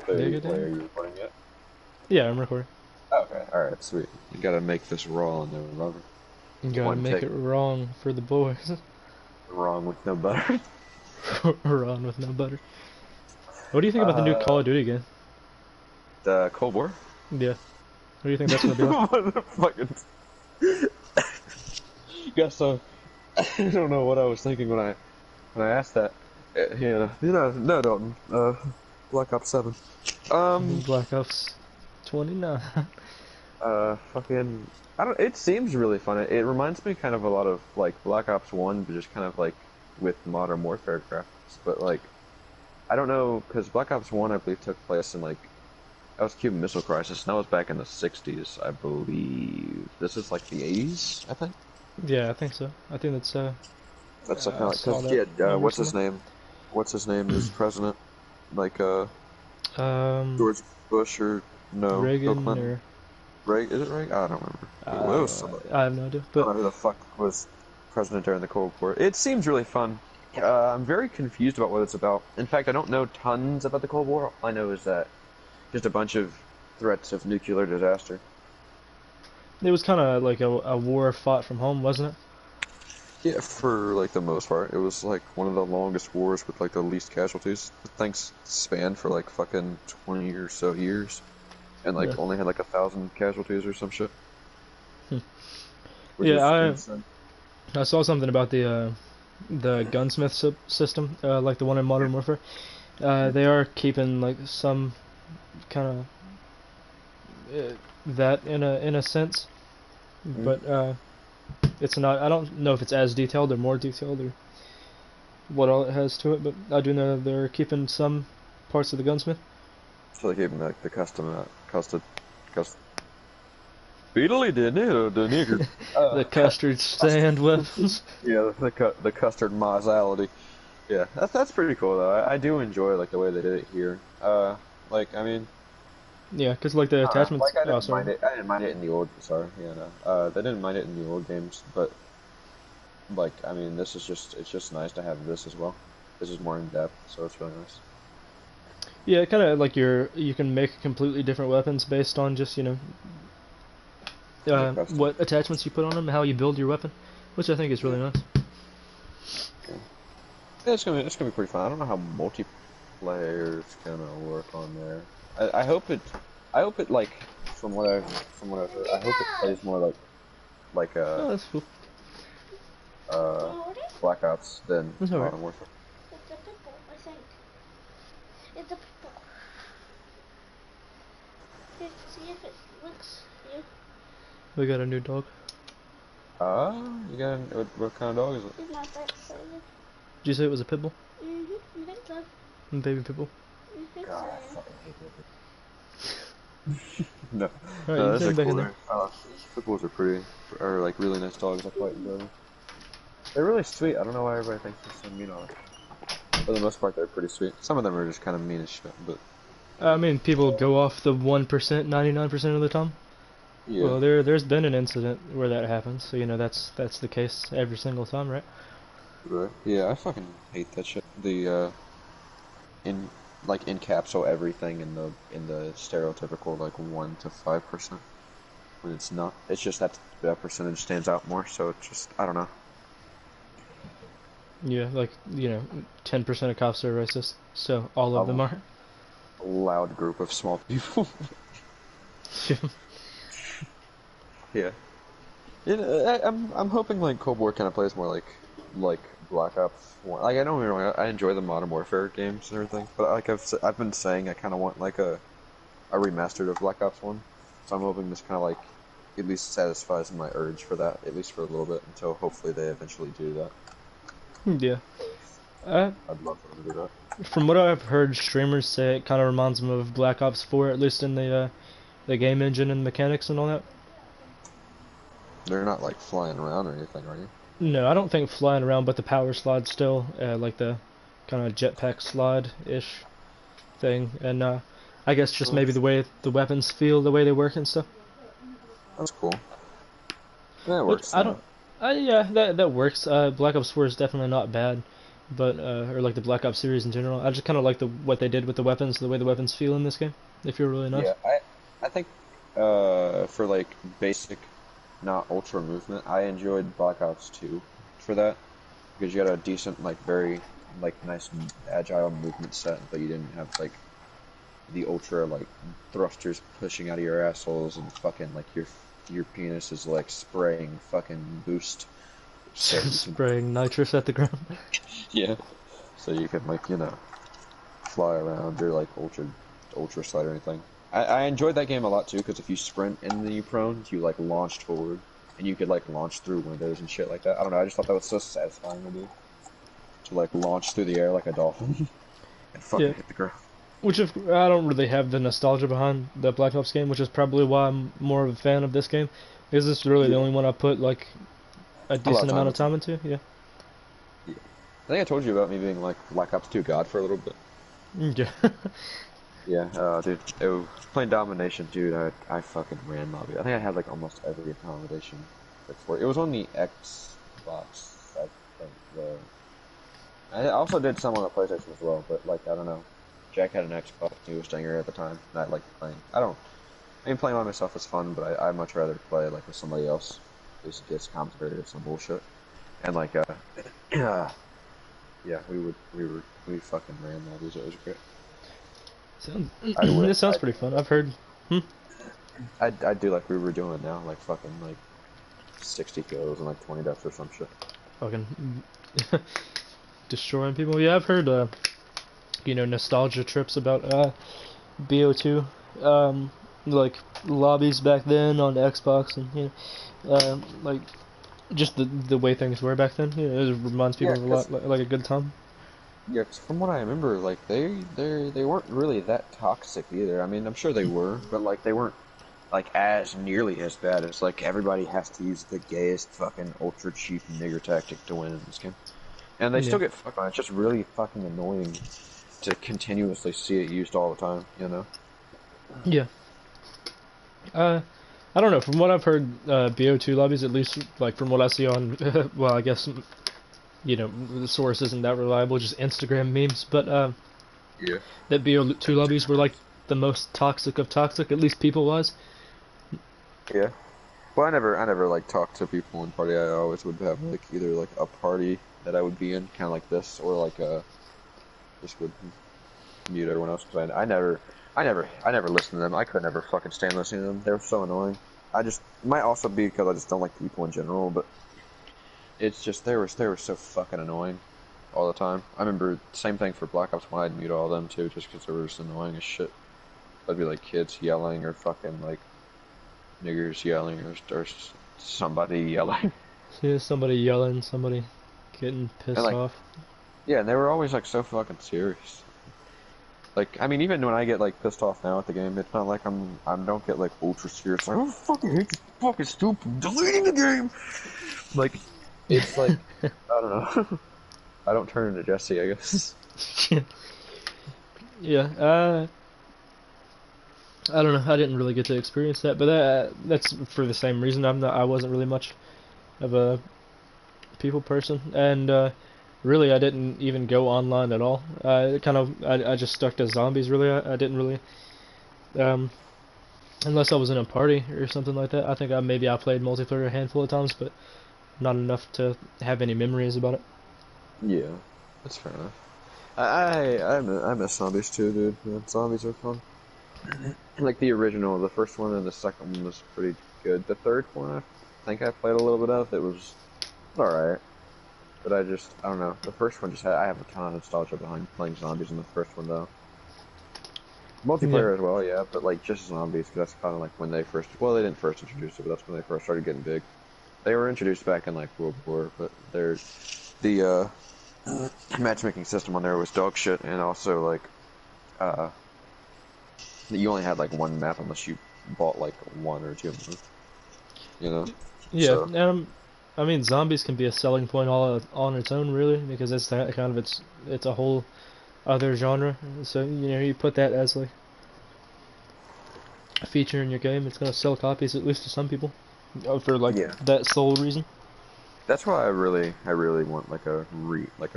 Dig it Wait, are in. you recording yet? Yeah, I'm recording. Okay, alright, sweet. You gotta make this raw and then rubber. You gotta One make take, it wrong for the boys. wrong with no butter. Run with no butter. What do you think about the new Uh, Call of Duty game? the Cold War? Yeah. What do you think that's gonna be like? What the fucking... Guess so. I don't know what I was thinking when I asked that. No, Dalton. Black Ops 7. Black Ops 29. Fucking... I don't... It seems really fun. It reminds me kind of a lot of, like, Black Ops 1, but just kind of, like, with Modern Warfare graphics. But, like, I don't know, because Black Ops 1, I believe, took place in, like, that was Cuban Missile Crisis, and that was back in the 60s, I believe. This is, like, the 80s, I think? Yeah, I think so. I think that's That's like, I like, saw cause, that yeah, number what's his somewhere. name? What's his name is president? Like, Um, George Bush or, no, Bill Reagan Clinton? or Is it Reagan? I don't remember. I It don't was know. somebody. I have no idea. I don't But know who the fuck was president during the Cold War. It seems really fun. I'm very confused about what it's about. In fact, I don't know tons about the Cold War. All I know is that just a bunch of threats of nuclear disaster. it was kind of like a war fought from home, wasn't it? Yeah, for like the most part, it was like one of the longest wars with like the least casualties. Things spanned for like fucking 20 or so years, and Yeah. like only had like 1,000 casualties or some shit, which is Yeah, insane. I saw something about the gunsmith system, like the one in Modern Warfare. They are keeping like some kind of that in a sense, Mm. but it's not. I don't know if it's as detailed or more detailed or what all it has to it, but I do know they're keeping some parts of the gunsmith. So like even like the custom. Beedly did it, the nigger. The custard stand weapons. Yeah, the custard mausality. Yeah, that's pretty cool though. I do enjoy like the way they did it here. Like I mean, Yeah, because like the I don't know. attachments. Like I Oh, didn't sorry. mind it. I didn't mind it in the old. Sorry, yeah, no. They didn't mind it in the old games, but like I mean, this is just it's just nice to have this as well. This is more in depth, so it's really nice. Yeah, kind of like you can make completely different weapons based on just The custom. what attachments you put on them, how you build your weapon, which I think is really nice. Yeah, yeah it's gonna be pretty fun. I don't know how multiplayer is gonna work on there. I hope it like from what I've heard, I hope it plays more like Oh, that's cool. uh Black Ops than That's alright. Modern Warfare. It's a pimple, I think. It's a pimple. Here, see if it looks you. We got a new dog. You got what kind of dog is it? It's my birthday. Did you say it was a pit bull? I think so. A baby pit bull? I think God, I so. fucking hate it. No, Alright, you no, can those are take it back cool. in there. Pit bulls are like really nice dogs. I quite enjoy them. They're really sweet. I don't know why everybody thinks they're so mean on it. For the most part, they're pretty sweet. Some of them are just kind of mean as shit, but I mean, people go off the 1%, 99% of the time. yeah. Well, there's been an incident where that happens, so that's the case every single time, right? Right. Yeah, I fucking hate that shit. The encapsule everything in the stereotypical like 1 to 5%. When it's not. It's just that percentage stands out more. So it's just I don't know. Yeah, like 10% of cops are racist, so all of them are. A loud group of small people. Yeah. I'm hoping like Cold War kind of plays more like Black Ops 1. Like I don't get me wrong, I enjoy the Modern Warfare games and everything, but like I've been saying, I kind of want like a remastered of Black Ops 1. So I'm hoping this kind of like at least satisfies my urge for that, at least for a little bit, until hopefully they eventually do that. Yeah. Uh, I'd love for them to do that. from what I've heard streamers say, it kind of reminds them of Black Ops 4, at least in the game engine and mechanics and all that. They're not like flying around or anything, are you? No, I don't think flying around, but the power slide still, like the kind of jetpack slide-ish thing, and I guess just maybe the way the weapons feel, the way they work and stuff. That's cool. That But works. I don't. Yeah, that works. Black Ops 4 is definitely not bad. but or like the Black Ops series in general. I just kind of like what they did with the weapons, the way the weapons feel in this game. They feel really nice. Yeah, I think for like basic, not ultra movement, I enjoyed Black Ops 2 for that because you had a decent, like very like nice agile movement set, but you didn't have like the ultra like thrusters pushing out of your assholes and fucking like your penis is like spraying fucking boost. So Spraying nitrous at the ground. yeah. So you can like, fly around or like ultra slide or anything. I enjoyed that game a lot too because if you sprint and then you prone, you like launched forward and you could like launch through windows and shit like that. I don't know, I just thought that was so satisfying to do. To like launch through the air like a dolphin and fucking hit the ground. Which if I don't really have the nostalgia behind the Black Ops game, which is probably why I'm more of a fan of this game, because this is really the only one I put like a decent amount of time into. Yeah. Yeah. I think I told you about me being like Black Ops 2 God for a little bit. Yeah. Yeah, dude. Playing Domination, dude. I fucking ran lobby. I think I had like almost every accommodation before. It was on the Xbox. I think I also did some on the PlayStation as well, but like I don't know. Jack had an Xbox. He was staying here at the time, and I liked playing. I mean, playing by myself is fun, but I'd much rather play like with somebody else. Just gets commentary or some bullshit. And like, yeah, we fucking ran lobbies. It was great. This sounds pretty fun. I've heard. I'd do like we were doing now, like fucking like 60 kills and like 20 deaths or some shit. Fucking destroying people. Yeah, I've heard. Nostalgia trips about BO2. Like lobbies back then on Xbox, and like just the way things were back then. It reminds people of a lot like a good time. Yeah, 'cause from what I remember, like they weren't really that toxic either. I mean, I'm sure they were, but like they weren't like as nearly as bad as like everybody has to use the gayest fucking ultra cheap nigger tactic to win in this game, and they still get fucked on. It's just really fucking annoying to continuously see it used all the time, Yeah. I don't know. From what I've heard, BO2 lobbies, at least like from what I see on, well, I guess the source isn't that reliable, just Instagram memes. But yeah, that BO2 lobbies were like the most toxic of toxic, at least people-wise. Yeah. Well, I never like talked to people in party. I always would have like either like a party that I would be in, kind of like this, or like just would mute everyone else because I never listened to them. I could never fucking stand listening to them. They were so annoying. It might also be because I just don't like people in general, but it's just they were so fucking annoying all the time. I remember same thing for Black Ops 1. I'd mute all of them too, just because they were just annoying as shit. I'd be like kids yelling or fucking like niggers yelling or somebody yelling. Yeah, somebody yelling, somebody getting pissed off. Yeah, and they were always like so fucking serious. Like, I mean, even when I get like pissed off now at the game, it's not like I don't get like ultra serious. Like, I fucking hate this fucking stupid deleting the game. Like, it's like I don't know. I don't turn into Jesse, I guess. Yeah. I don't know. I didn't really get to experience that, but that's for the same reason. I wasn't really much of a people person, and really I didn't even go online at all. I just stuck to zombies. Really, I didn't really, unless I was in a party or something like that. I think maybe I played multiplayer a handful of times, but not enough to have any memories about it. Yeah, that's fair enough. I miss zombies too, dude. Yeah, zombies are fun. Like the original, the first one and the second one was pretty good. The third one, I think I played a little bit of. It was alright. But I don't know. The first one I have a ton of nostalgia behind playing zombies in the first one, though. Multiplayer as well, yeah, but like just zombies, because that's kind of like when they they didn't first introduce it, but that's when they first started getting big. They were introduced back in like World War, but the matchmaking system on there was dog shit, and also like, you only had like one map unless you bought like one or two of them, Yeah, so. and I mean, zombies can be a selling point all on its own, really, because it's that kind of it's a whole other genre. So you put that as like a feature in your game, it's gonna sell copies at least to some people, for like that sole reason. That's why I really want like a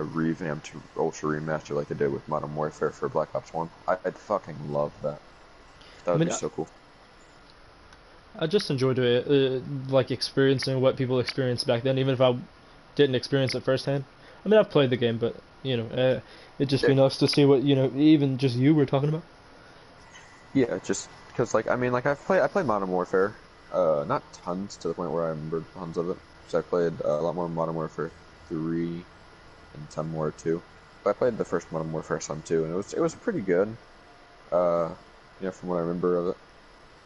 revamped Ultra remaster like they did with Modern Warfare for Black Ops 1. I'd fucking love that. That I would mean, be so cool. I just enjoyed it, like experiencing what people experienced back then, even if I didn't experience it firsthand. I mean, I've played the game, but it'd just Yeah, be nice to see what even just you were talking about. yeah, just because like I mean like I played Modern Warfare, not tons to the point where I remember tons of it. So I played a lot more Modern Warfare 3 and some more 2. But I played the first Modern Warfare some too, and it was pretty good. Uh, from what I remember of it.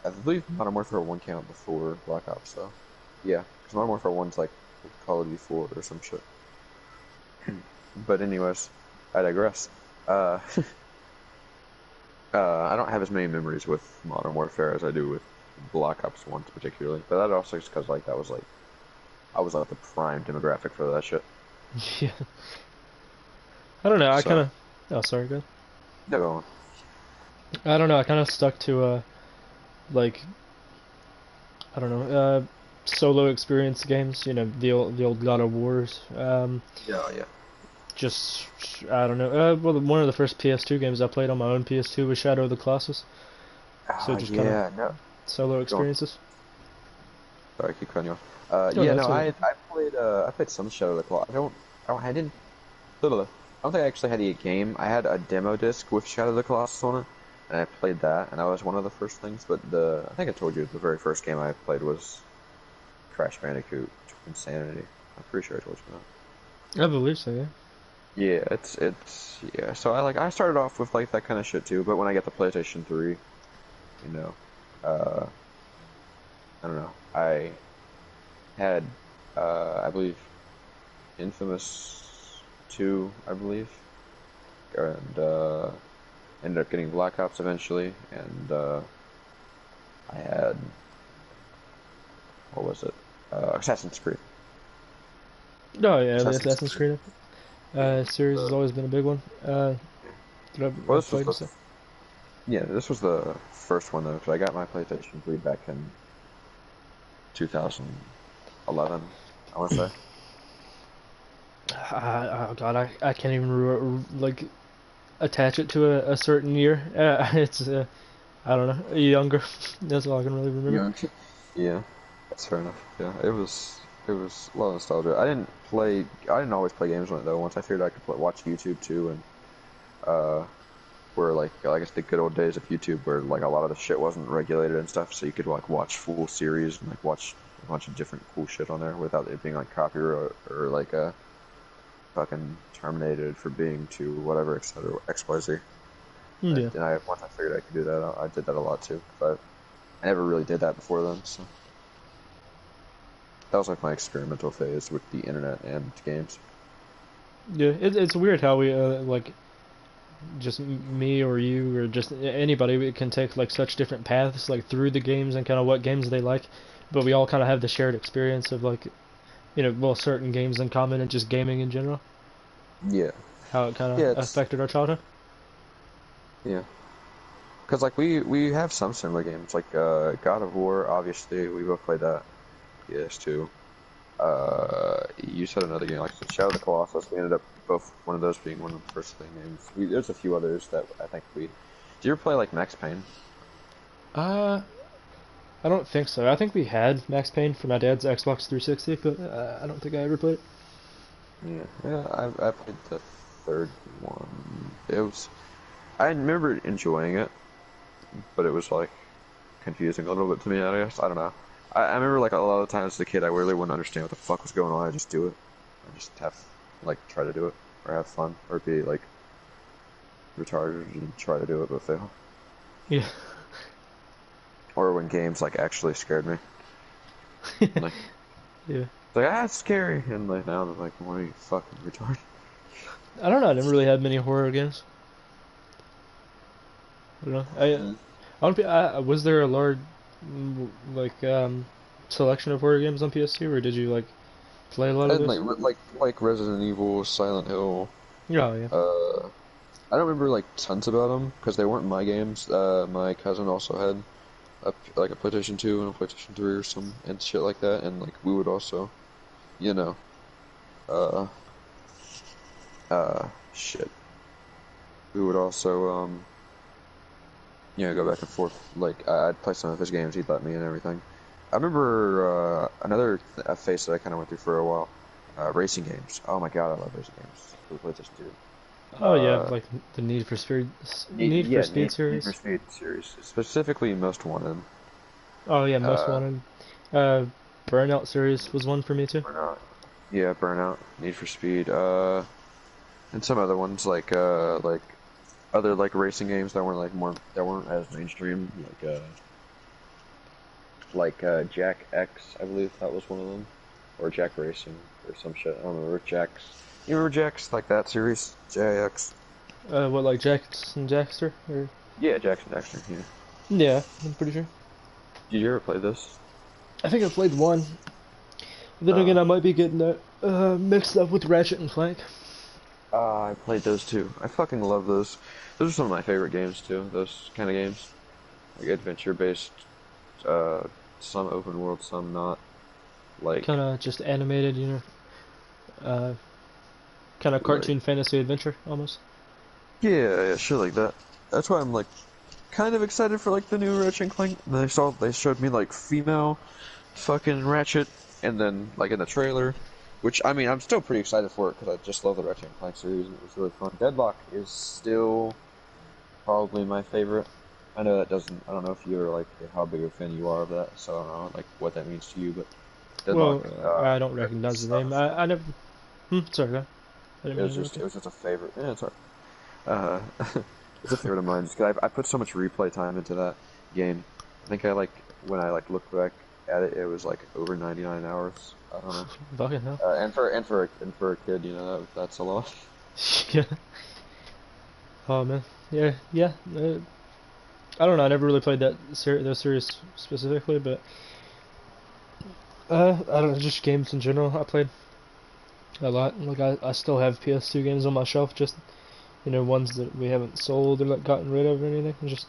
I believe Modern Warfare 1 came out before Black Ops, though. Yeah, because Modern Warfare 1's like Call of Duty 4 or some shit. But anyways, I digress. Uh, I don't have as many memories with Modern Warfare as I do with Black Ops 1 particularly. But that also is because like I was like the prime demographic for that shit. Yeah. I don't know. I kind So, of. Oh, sorry, good. no, go on. I don't know. I kind of stuck to like I don't know, solo experience games. The old God of Wars. Yeah, yeah. Just I don't know. Well, one of the first PS2 games I played on my own PS2 was Shadow of the Colossus. So just kind of Yeah, no. solo Go on. experiences. Sorry, I keep cutting you off. Oh, Yeah, no, no, that's okay. I played some Shadow of the Claw. I didn't. I don't think I actually had the game. I had a demo disc with Shadow of the Colossus on it, and I played that, and that was one of the first things. But I think I told you the very first game I played was Crash Bandicoot Insanity. I'm pretty sure I told you I believe so. Yeah. that. Yeah, it's yeah. So I started off with like that kind of shit too. But when I got the PlayStation 3, you know, uh, I don't know. I had I believe Infamous 2, I believe, and ended up getting Black Ops eventually, and I had what was it? Assassin's Creed. Oh yeah, the Assassin's Assassin's Creed. Creed Yeah. series has The, always been a big one. That well, I've played and stuff. this was the first one though, because I got my PlayStation 3 back in 2011. I want to say. Oh God, I can't even like attach it to a certain year. It's I don't know, younger. That's all I can really remember. Yeah. Yeah, that's fair enough. Yeah, it was a lot of nostalgia. I didn't always play games on it though. Once I figured I could watch YouTube too, and uh, where like I guess the good old days of YouTube where like a lot of the shit wasn't regulated and stuff, so you could like watch full series and like watch a bunch of different cool shit on there without it being like copyright or like fucking terminated for being to whatever etc XYZ. Yeah. And once I figured I could do that, I did that a lot too. But I never really did that before then, so that was like my experimental phase with the internet and games. Yeah, it's weird how we like just me or you or just anybody we can take like such different paths like through the games and kind of what games they like, but we all kind of have the shared experience of like well certain games in common and just gaming in general. Yeah, How it kind of yeah, affected our childhood. yeah. Because like we have some similar games like God of War. Obviously, we both played that. PS2. You said another game like Shadow of the Colossus. We ended up both one of those being one of the first thing games. There's a few others that I think we. Do you ever play like Max Payne? Uh, I don't think so. I think we had Max Payne for my dad's Xbox 360, but I don't think I ever played it. Yeah, yeah. I played the third one. It was. I remember enjoying it, but it was like confusing a little bit to me. I guess I don't know. I remember like a lot of times as a kid, I really wouldn't understand what the fuck was going on. I just do it. I just have like try to do it or have fun or be like retarded and try to do it but fail. Yeah. Or when games like actually scared me. Like Yeah. it's like it's scary, and like now they're like, why are you fucking retarded? I don't know. I never really had many horror games. I don't know. I don't. Was there a large like selection of horror games on PS2, or did you like play a lot of And those? like Resident Evil, Silent Hill. Oh yeah. I don't remember like tons about them because they weren't my games. My cousin also had like a PlayStation 2 and a PlayStation 3 or some and shit like that, and like we would also, you know, Uh, shit. We would also, go back and forth. Like, I'd play some of his games, he'd let me and everything. I remember, a phase that I kind of went through for a while. Racing games. Oh my god, I love racing games. Who played this dude? Oh yeah, Uh, like the Need for yeah, Speed Need for series. Speed series. Specifically Most Wanted. Oh yeah, Most Uh, Wanted. Uh, Burnout series was one for me too. Burnout. Yeah, Burnout. Need for Speed. And some other ones like other like racing games that weren't that weren't as mainstream, Jack X, I believe that was one of them, or Jack Racing or some shit. I don't remember Jack's. You remember Jack's like that series, JX? What like Jackson Jackster? Or Yeah, Jackson Dexter. Yeah. yeah, I'm pretty sure. Did you ever play this? I think I played one. Then Uh, again, I might be getting that mixed up with Ratchet and Clank. I played those too. I fucking love those. Those are some of my favorite games too. Those kind of games, like adventure based. Uh, some open world, some not. Like Kind of just animated, uh, kind of like cartoon fantasy adventure almost. yeah, shit like that. That's why I'm like kind of excited for like the new Ratchet and Clank. And they showed me like female fucking Ratchet, and then like in the trailer, which I mean I'm still pretty excited for it because I just love the Ratchet and Clank series and it was really fun. Deadlock is still probably my favorite. I know that doesn't. I don't know if you're like how big a fan you are of that, so I don't know like what that means to you, but Deadlock, Well, I don't recognize the name. I never. Sorry, go ahead. I didn't mean to interrupt it you. was just a favorite. Yeah, it's alright. Uh, it's a favorite of mine. Just 'cause I put so much replay time into that game. I think when I like look back at it, it was like over 99 hours. I don't know. Fucking hell. And for a kid, that's a lot. Yeah. Oh man. Yeah, yeah. I don't know. I never really played those series specifically, but I don't know. Just games in general. I played a lot. Like I still have PS2 games on my shelf, just ones that we haven't sold or like gotten rid of or anything. And just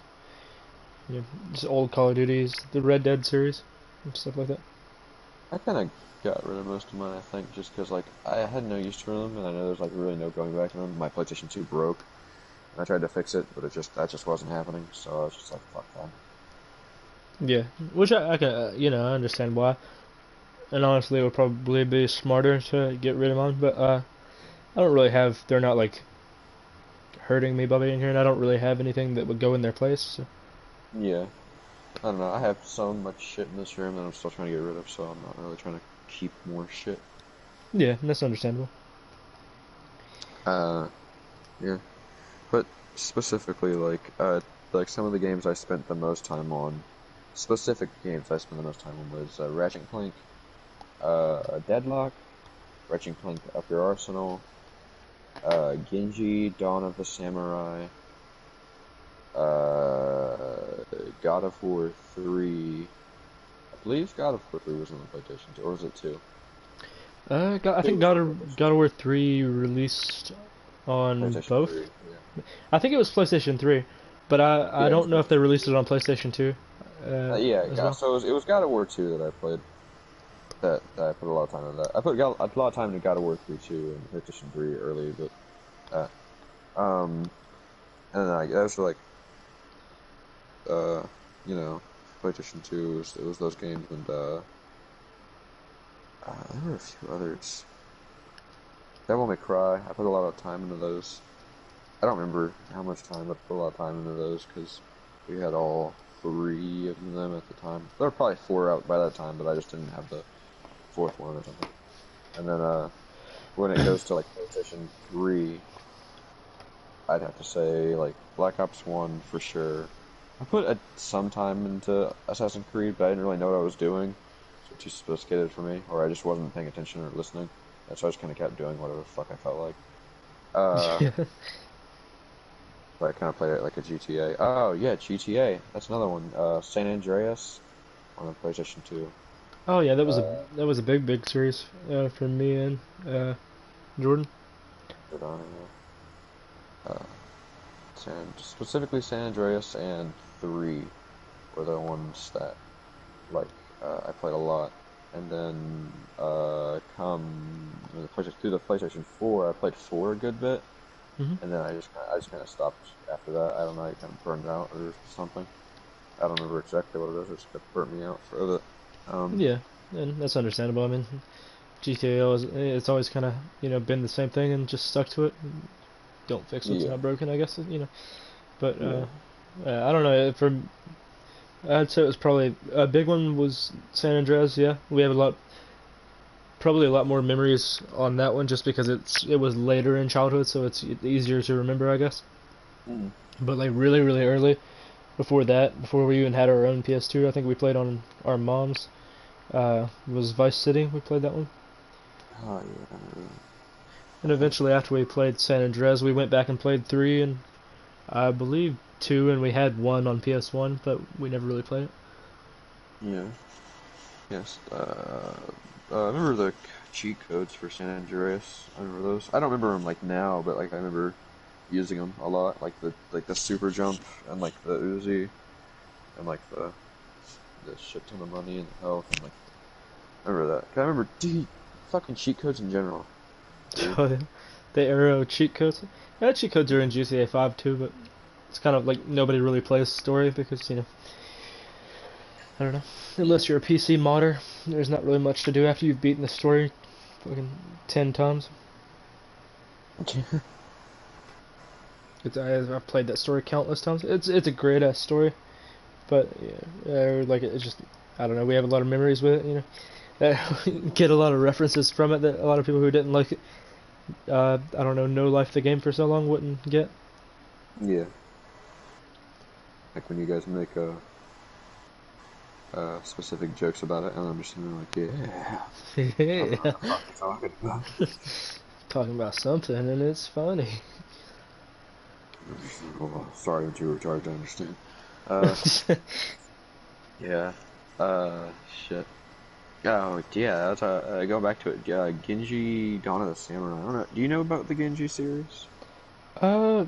old Call of Duties, the Red Dead series, and stuff like that. I kind of got rid of most of mine, I think, just because like I had no use for them, and I know there's like really no going back to them. My PlayStation 2 broke, and I tried to fix it, but that just wasn't happening. So I was just like, fuck that. Yeah, which I can I understand why. And honestly, it would probably be smarter to get rid of mine. But I don't really have. They're not like hurting me by being here, and I don't really have anything that would go in their place. So. Yeah, I don't know. I have so much shit in this room that I'm still trying to get rid of, so I'm not really trying to keep more shit. Yeah, that's understandable. Uh, yeah. But specifically, like some of the games I spent the most time on, specific games I spent the most time on was Ratchet and Clank, Deadlock, Ratchet and Clank Up Your Arsenal, Genji, Dawn of the Samurai, God of War 3. I believe God of War 3 was on the PlayStation 2, or was it 2? I It think was on the PlayStation God of War 3 released 2. on PlayStation both. 3, yeah. I think it was PlayStation 3, but I Yeah, it was don't know if they PlayStation released 3. it on PlayStation 2 Yeah, as well. So it was God of War 2 that I played. That I put a lot of time into that. I put a lot of time into God of War 3 too, and PlayStation 3 early, but and then that was like uh, you know, PlayStation 2. It was those games, and there were a few others. Devil May Cry. I put a lot of time into those. I don't remember how much time, but I put a lot of time into those because we had all three of them at the time. There were probably four out by that time, but I just didn't have the fourth one or something. And then when it goes to like PlayStation 3, I'd have to say like Black Ops 1 for sure. I put some time into Assassin's Creed, but I didn't really know what I was doing. So too sophisticated for me, or I just wasn't paying attention or listening. And so I just kind of kept doing whatever the fuck I felt like. Uh, Yeah. but I kind of played it like a GTA. Oh yeah, GTA. That's another one. San Andreas on the PlayStation 2. Oh yeah, Uh, that was a big series for me and Jordan. Good on it, yeah. Specifically San Andreas and 3 were the ones that like I played a lot, and then through the PlayStation 4, I played 4 a good bit, Mhm. and then I just kind of stopped after that. I don't know, it kind of burned out or something. I don't remember exactly what it is. It just kept burnt me out for a bit. Yeah, and that's understandable. I mean, GTA it's always kind of been the same thing and just stuck to it. Don't fix what's Yeah, not broken, I guess. But yeah, I don't know. I'd say it was probably a big one was San Andreas. Yeah, we have probably a lot more memories on that one just because it was later in childhood, so it's easier to remember, I guess. mm. But like really, really early, before we even had our own PS2, I think we played on our mom's. Was Vice City. We played that one, Oh yeah. and eventually after we played San Andreas, we went back and played 3 and I believe 2, and we had 1 on PS1, but we never really played it. Yeah. Yes. I remember the cheat codes for San Andreas. I remember those. I don't remember them like now, but like I remember using them a lot, like the super jump and like the Uzi and like the shit ton of money and health and like I remember that. 'Cause I remember fucking cheat codes in general, dude. Oh, yeah. The Arrow cheat codes. Yeah, cheat codes are in GTA 5 too, but it's kind of like nobody really plays story because I don't know. Unless you're a PC modder, there's not really much to do after you've beaten the story fucking 10 times. I've played that story countless times. It's a great ass story, but yeah, like it's just I don't know. We have a lot of memories with it, get a lot of references from it that a lot of people who didn't like it, I don't know life the game for so long wouldn't get. Yeah. Like when you guys make specific jokes about it, and I'm just sitting there like, yeah, I don't know what Yeah, the fuck you're talking about. talking about something and it's funny. Oh, sorry, I'm too retarded to understand. Uh, yeah. Shit. Oh, yeah, that's going back to it. Yeah, Genji, Dawn of the Samurai. I don't know. Do you know about the Genji series? uh,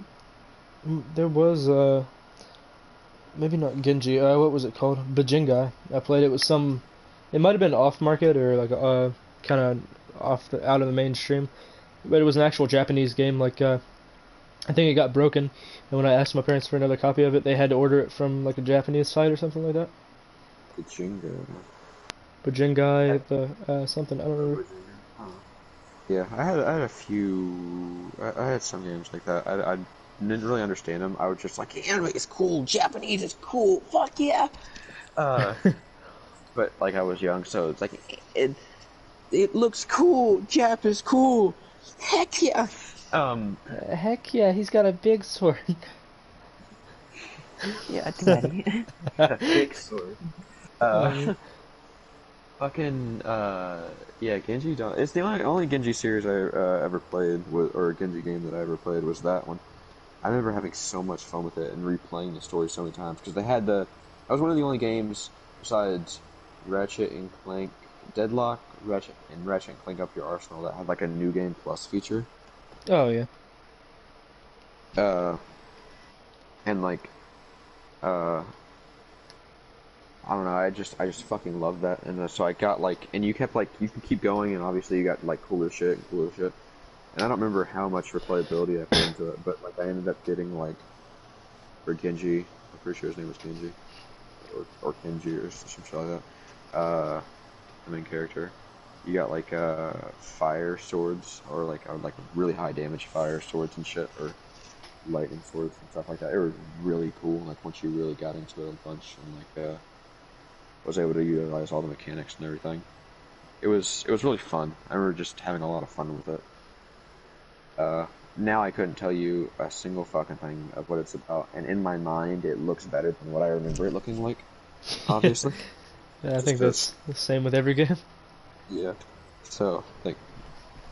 there was maybe not Genji. What was it called? Bajingai. I played it with some. It might have been off market or like kind of out of the mainstream, but it was an actual Japanese game. Like I think it got broken, and when I asked my parents for another copy of it, they had to order it from like a Japanese site or something like that. The Jingo. Bajingai, the something I don't remember. Huh. Yeah, I had a few. I had some games like that. I didn't really understand them. I was just like, anime is cool, Japanese is cool, fuck yeah. Uh, but like I was young, so it's like it looks cool, Jap is cool, heck yeah. Um, Heck yeah, he's got a big sword. yeah, Daddy. Got a big sword. Yeah. Uh, fucking yeah, Genji. It's the only Genji series I ever played, or Genji game that I ever played was that one. I remember having so much fun with it and replaying the story so many times because they had the. That was one of the only games besides Ratchet and Clank Deadlock, Ratchet and Clank Up Your Arsenal that had like a new game plus feature. Oh yeah. Uh, and like uh, I don't know. I just fucking loved that, and so I got like, and you kept like, you can keep going, and obviously you got like cooler shit and cooler shit. And I don't remember how much replayability I put into it, but like I ended up getting like for Genji, I'm pretty sure his name was Genji, or Kenji or some shit like that. The main character, you got like fire swords or like really high damage fire swords and shit, or lightning swords and stuff like that. It was really cool. Like once you really got into it a bunch and like was able to utilize all the mechanics and everything. It was really fun. I remember just having a lot of fun with it. Now I couldn't tell you a single fucking thing of what it's about, and in my mind it looks better than what I remember it looking like. Obviously, I just think 'cause, that's the same with every game. yeah. So like,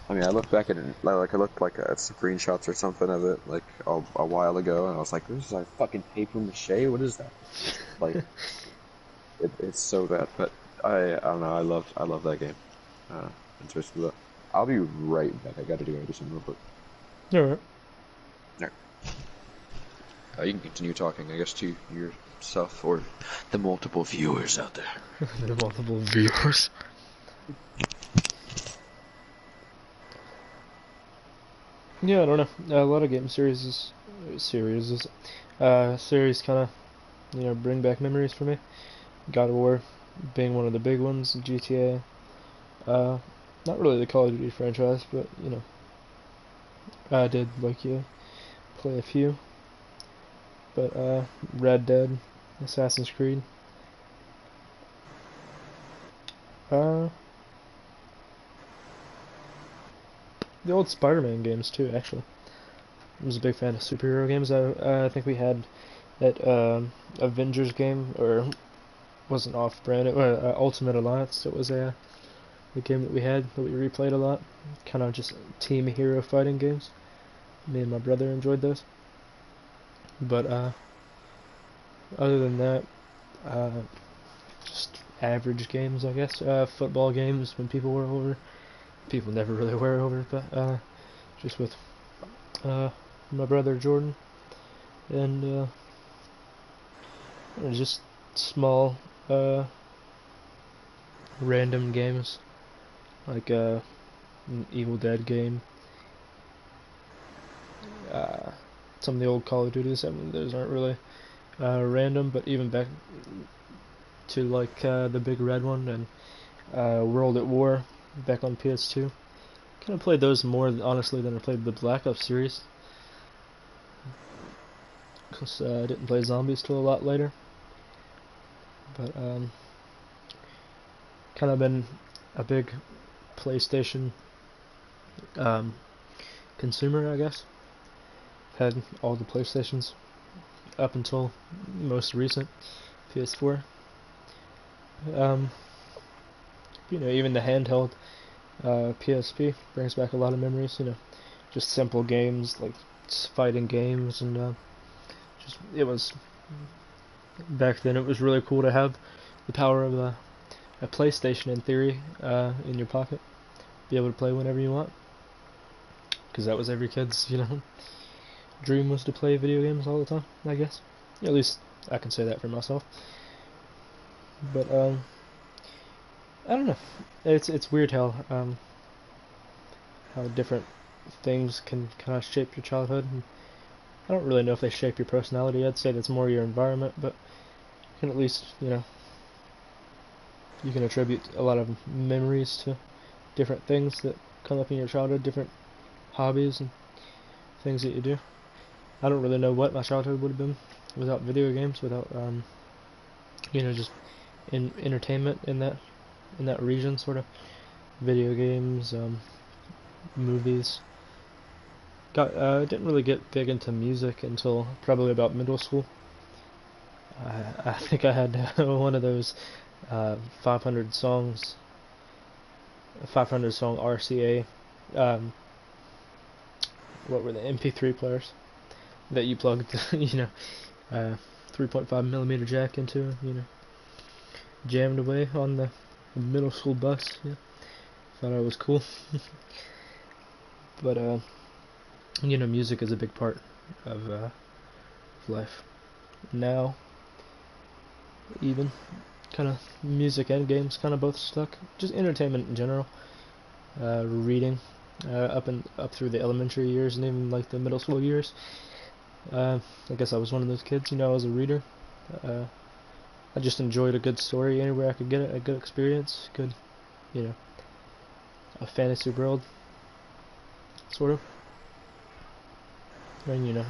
I mean, I looked back at it, like I looked like at screenshots or something of it like a while ago, and I was like, this is like fucking paper mache. What is that? Like, it's so bad, but I don't know. I love that game. Interested with it. I'll be right back. I gotta do something real quick. Alright. Alright. You can continue talking, I guess, to yourself or the multiple viewers out there. There are multiple viewers. Yeah, I don't know. A lot of game series kind of bring back memories for me. God of War being one of the big ones. GTA. Not really the Call of Duty franchise, but I did play a few. But Red Dead, Assassin's Creed. Uh, the old Spider-Man games too, actually. I was a big fan of superhero games. I think we had that Avengers game, or wasn't off-brand. Ultimate Alliance. It was the game that we had that we replayed a lot. Kind of just team hero fighting games. Me and my brother enjoyed those. But other than that, uh, just average games, I guess. Football games when people were over. People never really were over, but just with my brother Jordan, and just small random games like an Evil Dead game. Some of the old Call of Duties. I mean, those aren't really random, but even back to the big red one and World at War back on PS2. Kind of played those more honestly than I played the Black Ops series, because I didn't play zombies till a lot later. But kind of been a big PlayStation consumer, I guess. Had all the PlayStations up until most recent PS4. Even the handheld PSP brings back a lot of memories. Just simple games like fighting games, and just it was back then. It was really cool to have the power of a PlayStation in theory in your pocket, be able to play whenever you want. Because that was every kid's dream, was to play video games all the time, I guess. At least I can say that for myself. But I don't know. It's weird how different things can kind of shape your childhood. And I don't really know if they shape your personality. I'd say that's more your environment, but you can at least you can attribute a lot of memories to different things that come up in your childhood, different hobbies and things that you do. I don't really know what my childhood would have been without video games, without just entertainment in that region, sort of. Video games, movies. Didn't really get big into music until probably about middle school. I think I had one of those 500 song RCA. What were the MP3 players that you plugged 3.5 millimeter jack into, jammed away on the middle school bus. Thought I was cool. But music is a big part of life now. Even kind of music and games kind of both stuck. Just entertainment in general. Reading up through the elementary years and even the middle school years. I guess I was one of those kids. I was a reader. I just enjoyed a good story anywhere I could get it, a good experience, good, a fantasy world, sort of. And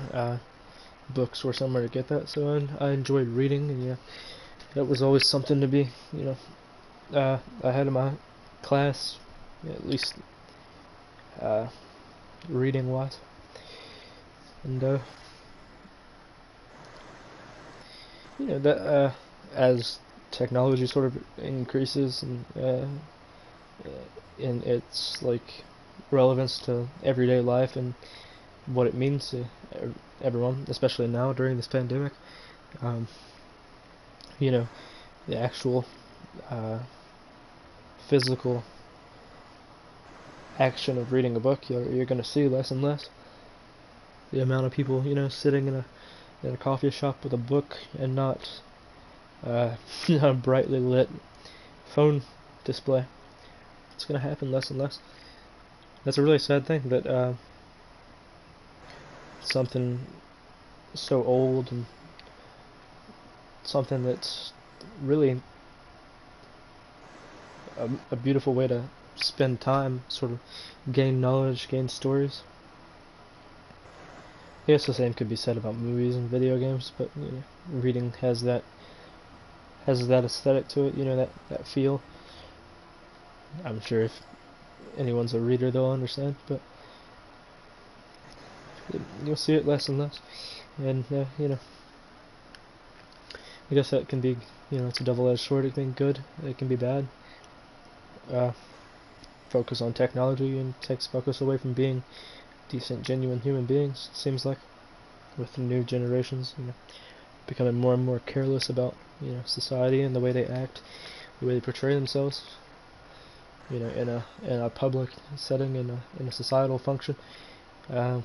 books were somewhere to get that, so I enjoyed reading, and that was always something to be, ahead of my class, at least reading wise. And that as technology sort of increases and in its relevance to everyday life and what it means to everyone, especially now during this pandemic, the actual physical action of reading a book, you're going to see less and less. The amount of people, sitting in a coffee shop with a book and not a brightly lit phone display it's gonna happen less and less. That's a really sad thing that something so old and something that's really a beautiful way to spend time, sort of gain knowledge, gain stories. I guess the same could be said about movies and video games, but you know, reading has that aesthetic to it, you know, that feel. I'm sure if anyone's a reader, they'll understand, but you'll see it less and less, and you know, I guess that can be, you know, it's a double-edged sword. It can be good, it can be bad. Focus on technology and takes focus away from being decent, genuine human beings. It seems like, with the new generations, you know, becoming more and more careless about, you know, society and the way they act, the way they portray themselves. You know, in a public setting, in a societal function. You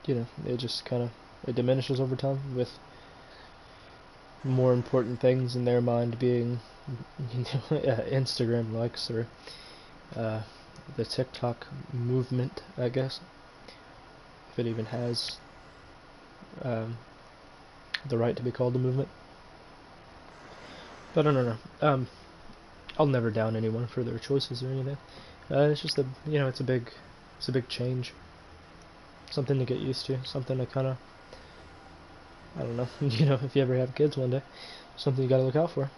know, it just kind of it diminishes over time, with more important things in their mind being, you know, Instagram likes or the TikTok movement, I guess, if it even has the right to be called a movement. But I don't know. I'll never down anyone for their choices or anything. It's just it's a big change. Something to get used to. Something to kind of, I don't know. You know, if you ever have kids one day, something you got to look out for.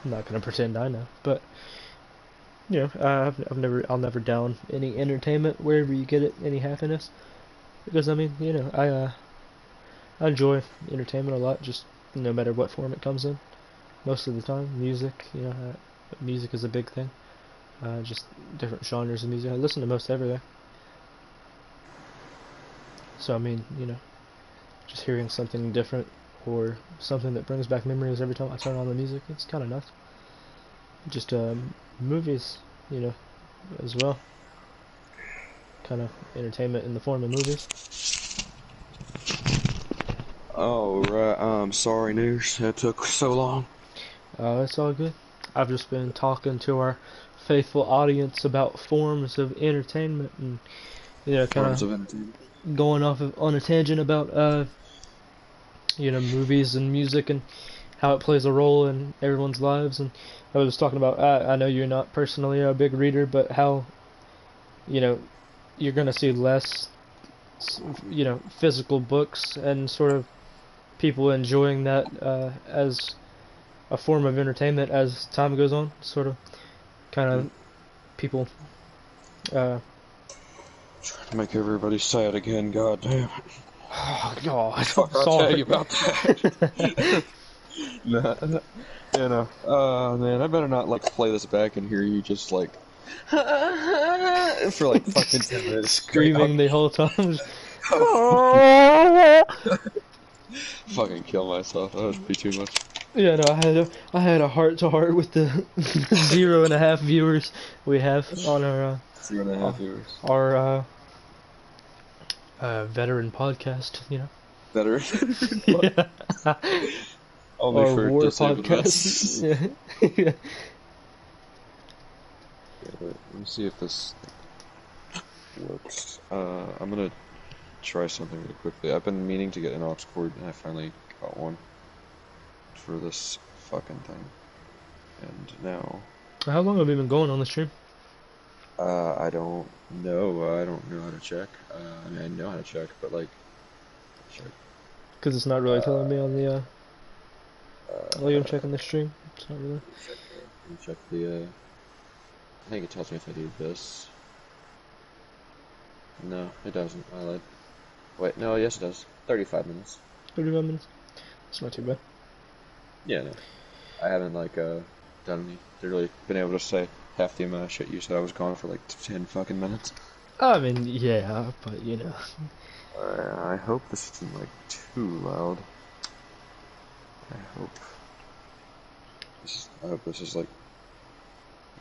I'm not gonna pretend I know, but you know, I'll never down any entertainment wherever you get it, any happiness, because I mean, you know, I enjoy entertainment a lot, just no matter what form it comes in. Most of the time, music, you know, music is a big thing. Just different genres of music. I listen to most everything. So I mean, you know, just hearing something different or something that brings back memories every time I turn on the music, it's kind of nuts. Just movies, you know, as well. Kind of entertainment in the form of movies. Oh, right. Sorry, News. That took so long. It's all good. I've just been talking to our faithful audience about forms of entertainment and, you know, kind of going off on a tangent about, you know, movies and music and how it plays a role in everyone's lives. And I was talking about, I know you're not personally a big reader, but how, you know, you're going to see less, you know, physical books and sort of people enjoying that as a form of entertainment as time goes on, sort of, kind of, people, Trying to make everybody sad again, god damn it. oh god, Fuck, I'll sorry. tell you about that. Nah, you know, man, I better not, like, play this back and hear you just, like, for, like, fucking 10 minutes. Screaming the whole time. Fucking kill myself, that would be too much. Yeah, no, I had a heart-to-heart with the 0.5 viewers we have on our 0.5 viewers. Our veteran podcast, you know. Better. Yeah. Only Our for war disabled podcast. vets. Yeah. Yeah, wait, let me see if this works. I'm gonna try something really quickly. I've been meaning to get an aux cord, and I finally got one for this fucking thing. And now, How long have we been going on the stream? I don't know. I don't know how to check. I mean, I know how to check, but like, check. Because it's not really telling me on the while you're checking the stream. It's not really. Let me check the. I think it tells me if I do this. No, it doesn't. I lied. Wait, no, yes it does. 35 minutes. 35 minutes. It's not too bad. Yeah, no. I haven't, like, done any. Literally been able to say half the amount of shit you said. I was gone for, like, 10 fucking minutes. I mean, yeah, but you know. I hope this isn't, like, too loud. I hope this is, like.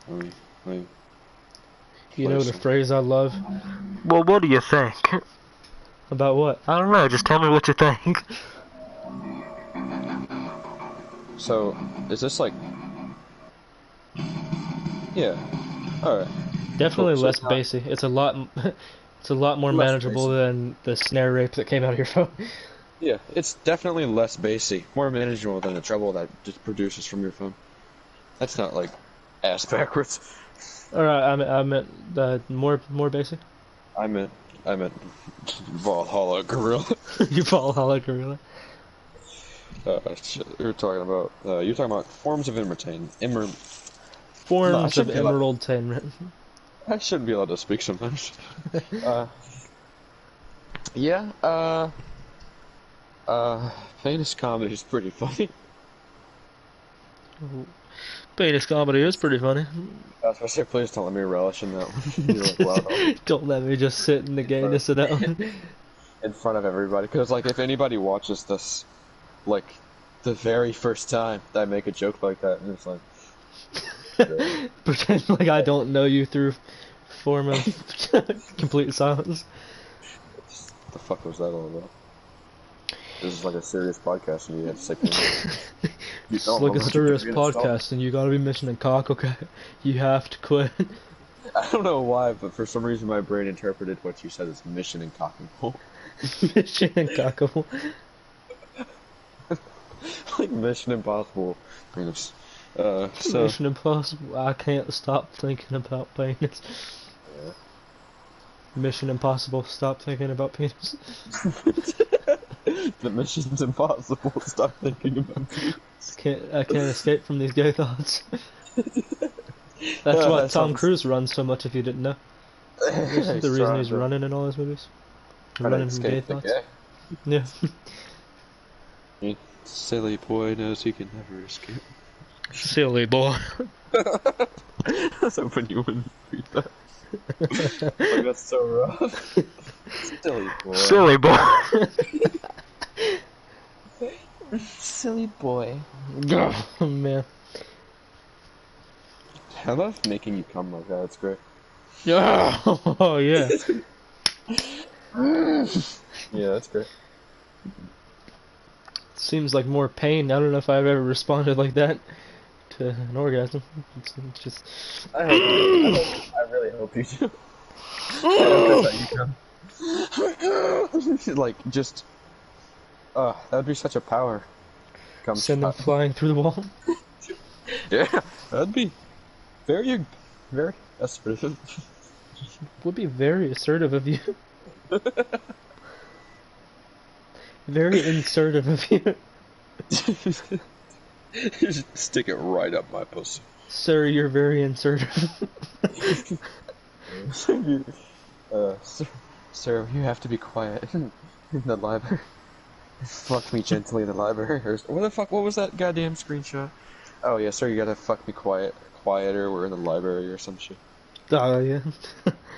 Let me You know the some. phrase I love? Well, what do you think? About what? I don't know, just tell me what you think. So, is this, like. Yeah. All right. Definitely Cool. So less bassy. It's a lot. It's a lot more less manageable bassy. than the snare rape that came out of your phone. Yeah, it's definitely less bassy, more manageable than the treble that just produces from your phone. That's not like ass backwards. Alright, I meant more basic. I meant, I meant Valhalla Gorilla. You follow VanillaGorilla. Shit, you're talking about forms of no, Forms of emerald-tainment. I shouldn't be allowed to speak sometimes. Yeah, famous comedy is pretty funny. Penis comedy is pretty funny. I was gonna say, please don't let me relish in that one. You're like, wow, no. Don't let me just sit in the gayness of that one. In front of everybody, because like if anybody watches this, like the very first time that I make a joke like that, and it's like, yeah. Pretend like I don't know you through form of complete silence. What the fuck was that all about? This is like a serious podcast, and you have to say things. It's like a serious podcast, and you gotta be mentioning cock, okay? You have to quit. I don't know why, but for some reason my brain interpreted what you said as mission and cock and bull. Mission and cockable. Like Mission Impossible penis. So Mission Impossible. I can't stop thinking about penis. yeah. Mission Impossible. Stop thinking about penis. The mission's impossible. Stop thinking about penis. I can't escape from these gay thoughts. That's why Tom Cruise runs so much. If you didn't know, this is the reason he's running in all his movies. Running from gay thoughts. Yeah. Silly boy knows he can never escape. Silly boy. I was hoping you wouldn't read that. Oh, that's so rough. Silly boy. Silly boy. Silly boy. Oh man. I love making you come like that. It's great. Oh yeah. Yeah, that's great. Seems like more pain. I don't know if I've ever responded like that to an orgasm. It's just. I really hope you do. Like just, that would be such a power. Send them flying through the wall. Yeah, that'd be very, very assertive. Would be very assertive of you. Very insertive of you. Just stick it right up my pussy. Sir, you're very insertive. Sir, you have to be quiet in the library. Fuck me gently in the library. What was that goddamn screenshot? Oh yeah, sir, you gotta fuck me quieter, we're in the library or some shit. Oh yeah.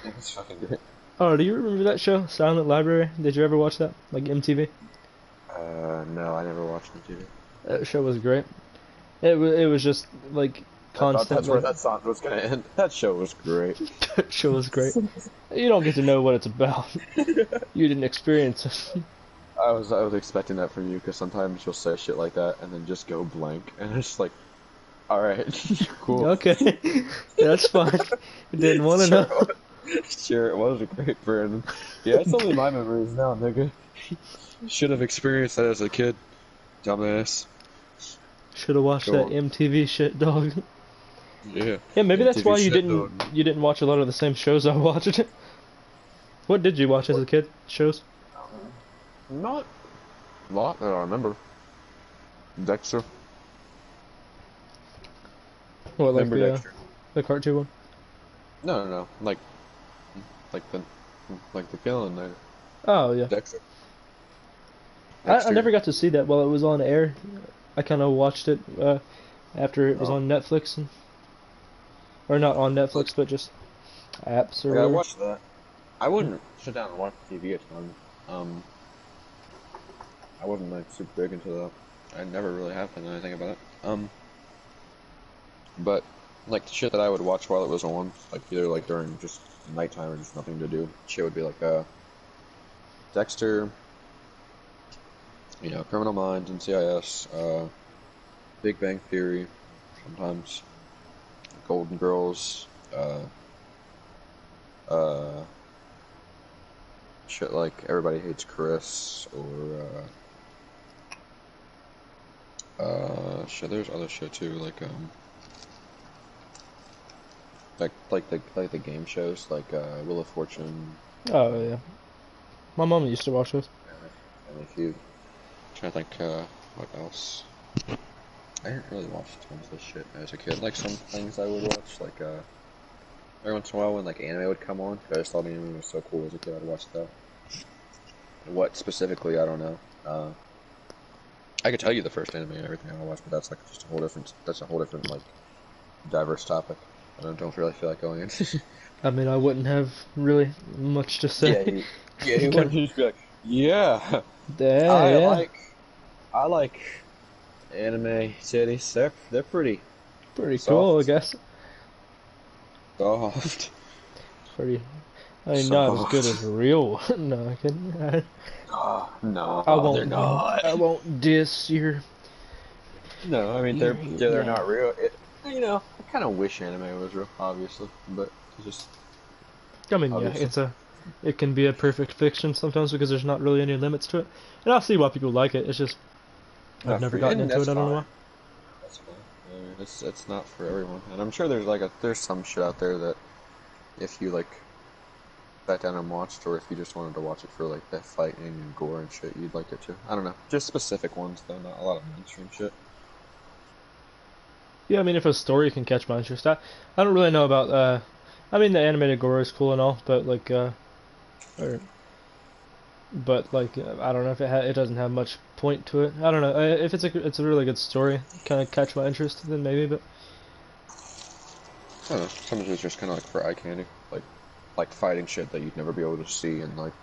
That's fucking great. Oh, do you remember that show, Silent Library? Did you ever watch that? Like MTV? No, I never watched the TV. That show was great. It was just like constant. That's where that song was gonna end. That show was great. That show was great. You don't get to know what it's about. You didn't experience it. I was expecting that from you because sometimes you'll say shit like that and then just go blank and it's like, all right, cool. Okay, that's fine. Didn't want to know. Sure, it was a great friend. Yeah, it's only my memories now, nigga. Should have experienced that as a kid, dumbass. Should have watched that MTV shit, dog. Yeah. Yeah, maybe that's MTV why you shit, didn't watch a lot of the same shows I watched. What did you watch as a kid? Shows? Not a lot that I remember. Dexter. What, like Remember Dexter? the cartoon one? No. Like the villain there. Oh yeah. Dexter. I never got to see that while it was on air. I kind of watched it after it was on Netflix, or not on Netflix, but just apps or. Yeah, I watched that. I wouldn't sit down and watch TV a ton. I wasn't like super big into that. I never really have done anything about it. But like the shit that I would watch while it was on, like either like during just nighttime or just nothing to do, shit would be like Dexter, Criminal Minds, NCIS, Big Bang Theory, sometimes Golden Girls, uh, shit like Everybody Hates Chris, or shit. There's other shit too, like the game shows, like Wheel of Fortune. Oh yeah, my mom used to watch those. And if you trying to think, what else? I didn't really watch tons of shit as a kid. Like some things I would watch, like every once in a while when like anime would come on. I just thought anime was so cool as a kid. I'd watch that. What specifically, I don't know. I could tell you the first anime and everything I watched, but that's like just a whole different. That's a whole different like diverse topic. I don't really feel like going into. I mean, I wouldn't have really much to say. You wouldn't just be like, yeah, Yeah. I like anime titties. They're pretty Pretty soft. cool, I guess. Soft. Pretty. I mean, not as good as real. No, I couldn't. No, I won't. they're not. I won't diss your. No, I mean They're they're not real. I kind of wish anime was real, obviously, but it's just. I mean, Obviously. yeah, it can be a perfect fiction sometimes because there's not really any limits to it, and I see why people like it. It's just I've never gotten into it. I don't know why. That's fine. I mean, it's not for everyone, and I'm sure there's some shit out there that if you like sat down and watched, or if you just wanted to watch it for like that fighting and gore and shit, you'd like it too. I don't know, just specific ones though, not a lot of mainstream shit. Yeah, I mean, if a story can catch my interest, I don't really know about. I mean, the animated gore is cool and all, but like, I don't know if it doesn't have much point to it. I don't know. If it's a really good story, kind of catch my interest, then maybe. But I don't know. Sometimes it's just kind of like for eye candy, like fighting shit that you'd never be able to see in like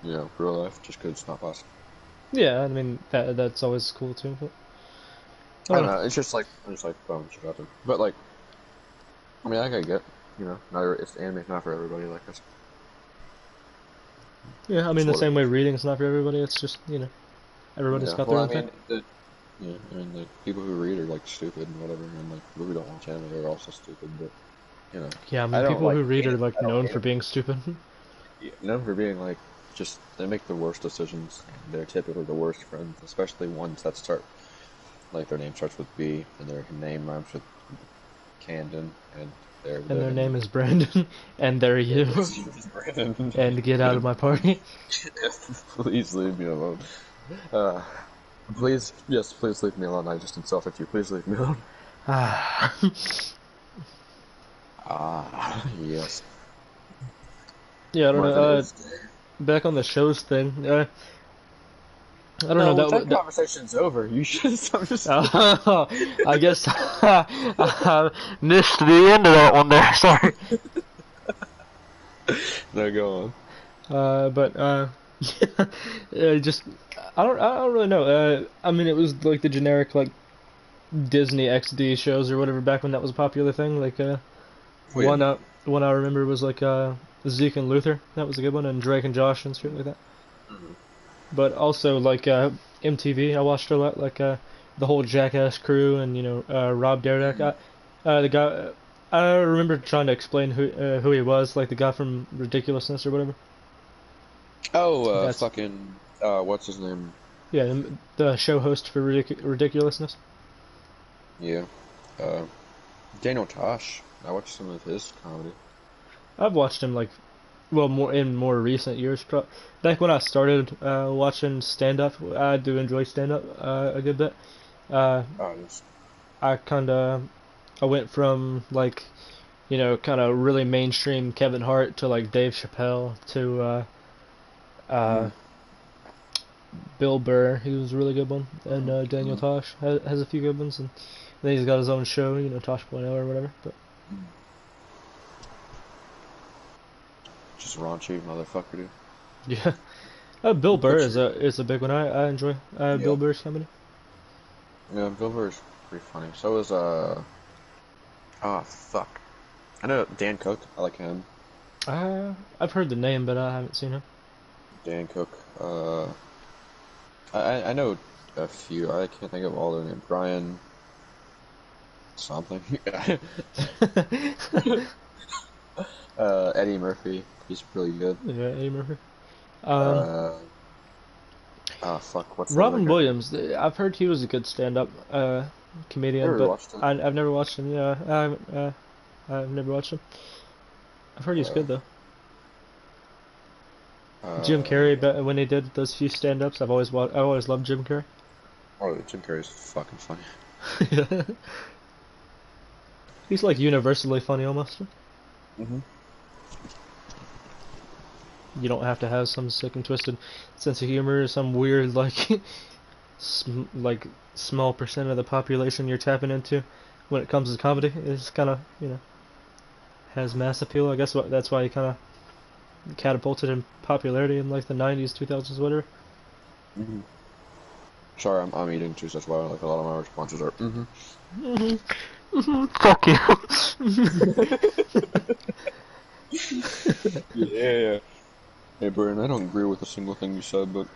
real life, just 'cause it's not possible. yeah, I mean that's always cool too. But I don't know. It's just like throwing shit out there. But like, I mean, I get, anime's not for everybody. Like this. Yeah, I mean, the same way reading's not for everybody. It's just everybody's got their own thing. I mean, the people who read are like stupid and whatever, and like people who don't watch anime are also stupid. But Yeah, I mean, I don't people who read hate are it. like I don't known hate for it. being stupid. Known for being like just they make the worst decisions. They're typically the worst friends, especially ones that start like their name starts with B and their name rhymes with Camden and And their name is Brandon, and they're you. Brandon. And get out of my party. Please leave me alone. Please leave me alone. I just insulted you. Please leave me alone. Ah. Yes. Yeah, I don't know. Marvin, Back on the shows thing. I don't no, know that conversation's over. You should stop just. I guess I missed the end of that one there. Sorry. No, go Yeah, just I don't really know. I mean, it was like the generic like Disney XD shows or whatever back when that was a popular thing. Like one I remember was like Zeke and Luther. That was a good one, and Drake and Josh and shit like that. Mm-hmm. But also like MTV, I watched a lot, like the whole Jackass crew and Rob Dyrdek. The guy I remember trying to explain who he was, like the guy from Ridiculousness or whatever. Oh, That's- fucking what's his name? Yeah, the show host for Ridiculousness. Yeah, Daniel Tosh. I watched some of his comedy. I've watched him like, well, more recent years. Back when I started watching stand up, I do enjoy stand up a good bit. Oh, yes. I went from like, kind of really mainstream Kevin Hart to like Dave Chappelle to Bill Burr. He was a really good one, and Daniel Tosh has a few good ones, and then he's got his own show, Tosh.0 or whatever. But Just raunchy motherfucker, dude. yeah, Bill Burr is a big one. I enjoy Bill Burr's comedy. Yeah, Bill Burr's pretty funny. So is oh fuck. I know Dan Cook. I like him. I've heard the name, but I haven't seen him. Dan Cook. I know a few. I can't think of all their names. Brian. Something. Eddie Murphy, he's really good. Yeah, Eddie Murphy. Oh fuck, what's the other Robin guy? Williams. I've heard he was a good stand-up comedian, Never but watched him. I've never watched him. Yeah, I've never watched him. I've heard he's good though. Jim Carrey, but when he did those few stand-ups, I always loved Jim Carrey. Oh, Jim Carrey's fucking funny. Yeah. He's like universally funny almost. Mm-hmm. You don't have to have some sick and twisted sense of humor or some weird like small percent of the population you're tapping into when it comes to comedy. It's kind of, has mass appeal. I guess that's why he kind of catapulted in popularity in like the 90s, 2000s, whatever. Mm-hmm. Sorry, I'm eating too, so that's why like a lot of my responses are Fuck you. Yeah. Hey, Brian, I don't agree with a single thing you said, but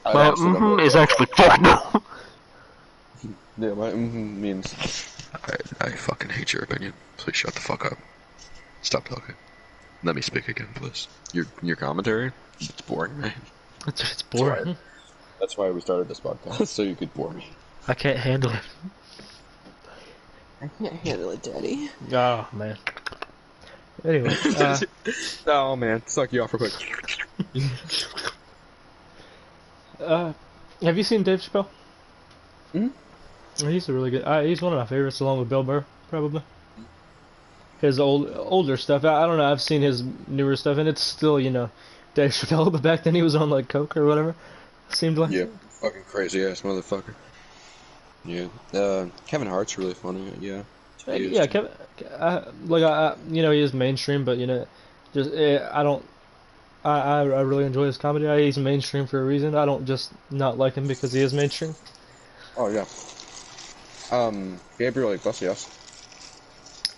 My is actually fuck no. Yeah, my means I fucking hate your opinion. Please shut the fuck up. Stop talking. Let me speak again, please. Your commentary? It's boring, man. It's boring. That's why we started this podcast, so you could bore me. I can't handle it. I can't handle it, Daddy. Oh man. Anyway, oh man, suck you off real quick. have you seen Dave Chappelle? Hmm? He's a really good. He's one of my favorites, along with Bill Burr, probably. His older stuff. I don't know. I've seen his newer stuff, and it's still, Dave Chappelle. But back then he was on like coke or whatever. Seemed like. Yeah, fucking crazy ass motherfucker. Yeah. Kevin Hart's really funny. Yeah. Yeah, Kevin. He is mainstream, but just I don't. I really enjoy his comedy. He's mainstream for a reason. I don't just not like him because he is mainstream. Oh yeah. Gabriel Iglesias.